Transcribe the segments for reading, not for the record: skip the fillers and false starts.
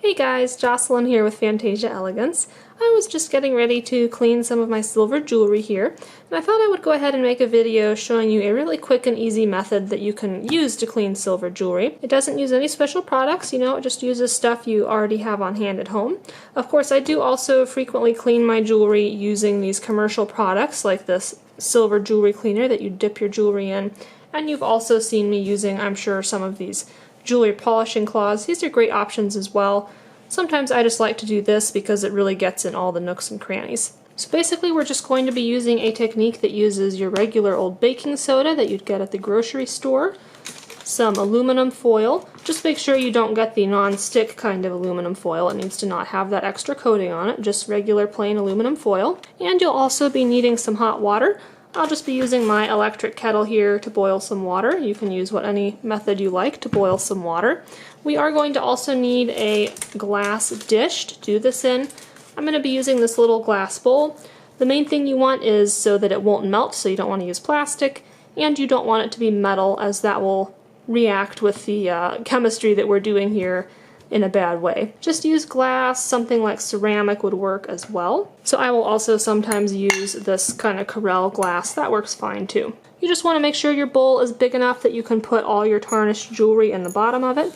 Hey guys, Jocelyn here with Fantasia Elegance. I was just getting ready to clean some of my silver jewelry here, and I thought I would go ahead and make a video showing you a really quick and easy method that you can use to clean silver jewelry. It doesn't use any special products, it just uses stuff you already have on hand at home. Of course, I do also frequently clean my jewelry using these commercial products like this silver jewelry cleaner that you dip your jewelry in, and you've also seen me using, I'm sure, some of these jewelry polishing cloths. These are great options as well. Sometimes I just like to do this because it really gets in all the nooks and crannies. So basically we're just going to be using a technique that uses your regular old baking soda that you'd get at the grocery store, some aluminum foil. Just make sure you don't get the non-stick kind of aluminum foil. It needs to not have that extra coating on it, just regular plain aluminum foil. And you'll also be needing some hot water. I'll just be using my electric kettle here to boil some water. You can use any method you like to boil some water. We are going to also need a glass dish to do this in. I'm going to be using this little glass bowl. The main thing you want is so that it won't melt, so you don't want to use plastic, and you don't want it to be metal, as that will react with the chemistry that we're doing here in a bad way. Just use glass. Something like ceramic would work as well. So I will also sometimes use this kind of Corelle glass. That works fine too. You just want to make sure your bowl is big enough that you can put all your tarnished jewelry in the bottom of it,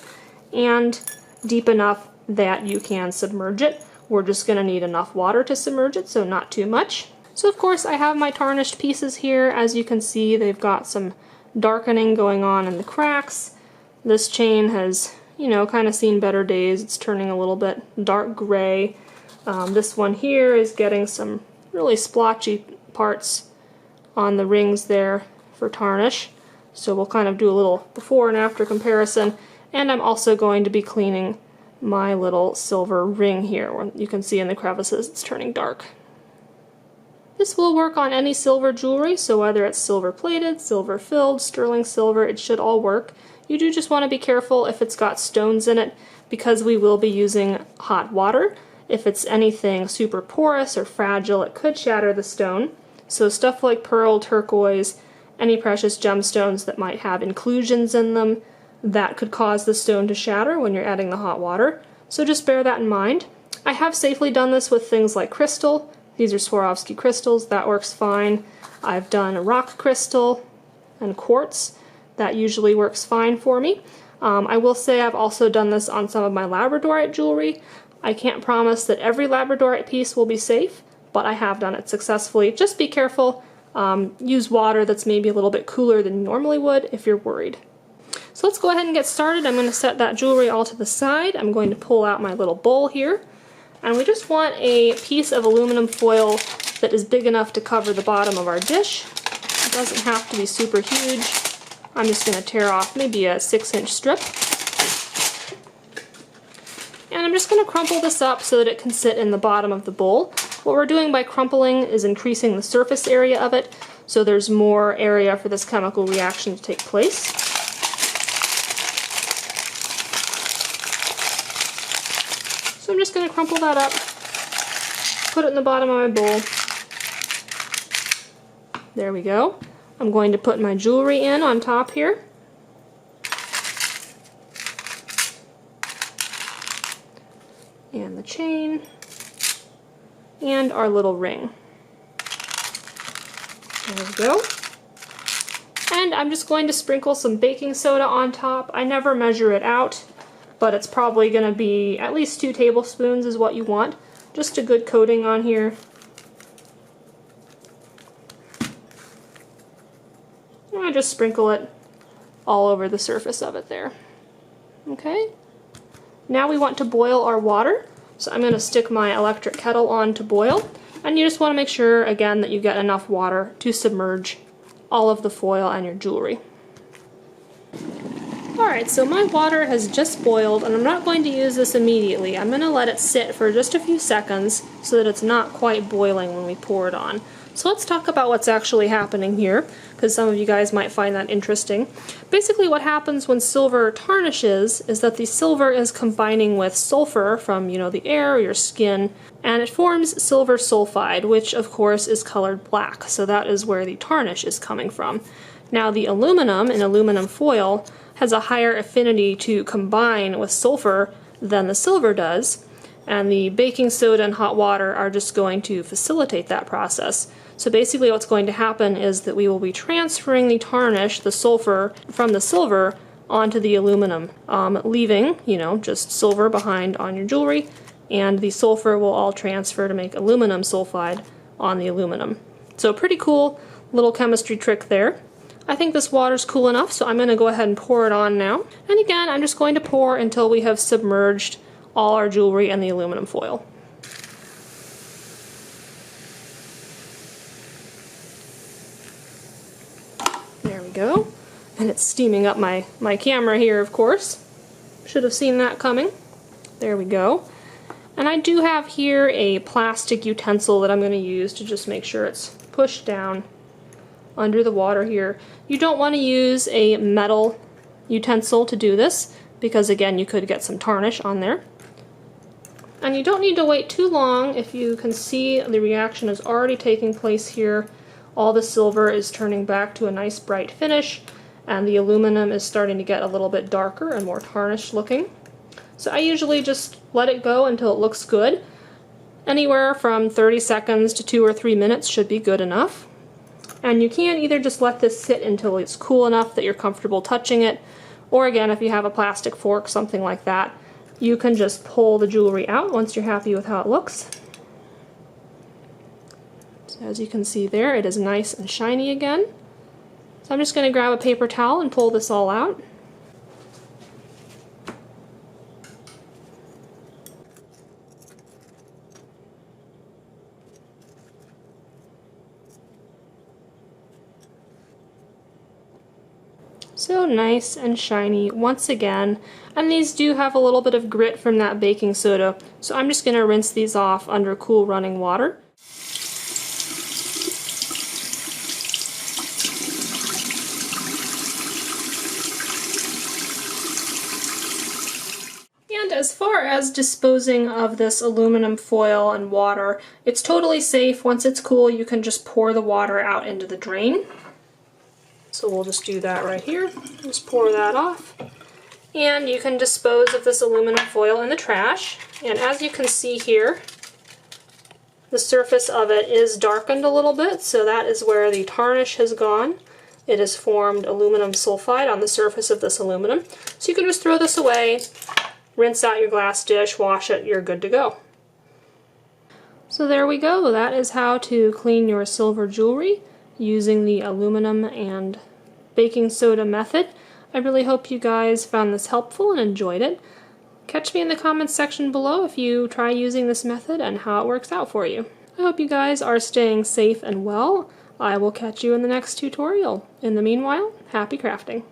and deep enough that you can submerge it. We're just going to need enough water to submerge it, so not too much. So of course I have my tarnished pieces here. As you can see, they've got some darkening going on in the cracks. This chain has kind of seen better days. It's turning a little bit dark gray. This one here is getting some really splotchy parts on the rings there for tarnish. So we'll kind of do a little before and after comparison. And I'm also going to be cleaning my little silver ring here, where you can see in the crevices it's turning dark. This will work on any silver jewelry, so whether it's silver plated, silver filled, sterling silver, it should all work. You do just want to be careful if it's got stones in it, because we will be using hot water. If it's anything super porous or fragile, it could shatter the stone. So stuff like pearl, turquoise, any precious gemstones that might have inclusions in them, that could cause the stone to shatter when you're adding the hot water. So just bear that in mind. I have safely done this with things like crystal. These are Swarovski crystals. That works fine. I've done rock crystal and quartz. That usually works fine for me. I will say I've also done this on some of my labradorite jewelry. I can't promise that every labradorite piece will be safe, but I have done it successfully. Just be careful. Use water that's maybe a little bit cooler than you normally would if you're worried. So let's go ahead and get started. I'm going to set that jewelry all to the side. I'm going to pull out my little bowl here. And we just want a piece of aluminum foil that is big enough to cover the bottom of our dish. It doesn't have to be super huge. I'm just going to tear off maybe a 6-inch strip. And I'm just going to crumple this up so that it can sit in the bottom of the bowl. What we're doing by crumpling is increasing the surface area of it, so there's more area for this chemical reaction to take place. So I'm just going to crumple that up, put it in the bottom of my bowl. There we go. I'm going to put my jewelry in on top here. And the chain. And our little ring. There we go. And I'm just going to sprinkle some baking soda on top. I never measure it out, but it's probably going to be at least 2 tablespoons is what you want. Just a good coating on here. I just sprinkle it all over the surface of it there. Okay. Now we want to boil our water. So I'm going to stick my electric kettle on to boil. And you just want to make sure, again, that you get enough water to submerge all of the foil and your jewelry. Alright, so my water has just boiled, and I'm not going to use this immediately. I'm going to let it sit for just a few seconds so that it's not quite boiling when we pour it on. So let's talk about what's actually happening here, because some of you guys might find that interesting. Basically what happens when silver tarnishes is that the silver is combining with sulfur from, the air or your skin, and it forms silver sulfide, which of course is colored black. So that is where the tarnish is coming from. Now the aluminum in aluminum foil has a higher affinity to combine with sulfur than the silver does, and the baking soda and hot water are just going to facilitate that process. So basically what's going to happen is that we will be transferring the tarnish, the sulfur, from the silver onto the aluminum, leaving, just silver behind on your jewelry, and the sulfur will all transfer to make aluminum sulfide on the aluminum. So pretty cool little chemistry trick there. I think this water's cool enough, so I'm going to go ahead and pour it on now. And again, I'm just going to pour until we have submerged all our jewelry in the aluminum foil. There we go. And it's steaming up my camera here, of course. Should have seen that coming. There we go. And I do have here a plastic utensil that I'm going to use to just make sure it's pushed down under the water here. You don't want to use a metal utensil to do this, because again, you could get some tarnish on there. And you don't need to wait too long. If you can see, the reaction is already taking place here. All the silver is turning back to a nice bright finish, and the aluminum is starting to get a little bit darker and more tarnished looking. So I usually just let it go until it looks good. Anywhere from 30 seconds to 2 or 3 minutes should be good enough. And you can either just let this sit until it's cool enough that you're comfortable touching it, or again, if you have a plastic fork, something like that, you can just pull the jewelry out once you're happy with how it looks. So as you can see there, it is nice and shiny again. So I'm just going to grab a paper towel and pull this all out. So nice and shiny once again, and these do have a little bit of grit from that baking soda, so I'm just going to rinse these off under cool running water. And as far as disposing of this aluminum foil and water, it's totally safe. Once it's cool, you can just pour the water out into the drain. So we'll just do that right here. Just pour that off. And you can dispose of this aluminum foil in the trash. And as you can see here, the surface of it is darkened a little bit, so that is where the tarnish has gone. It has formed aluminum sulfide on the surface of this aluminum. So you can just throw this away, rinse out your glass dish, wash it, you're good to go. So there we go. That is how to clean your silver jewelry using the aluminum and baking soda method. I really hope you guys found this helpful and enjoyed it. Catch me in the comments section below if you try using this method and how it works out for you. I hope you guys are staying safe and well. I will catch you in the next tutorial. In the meanwhile, happy crafting.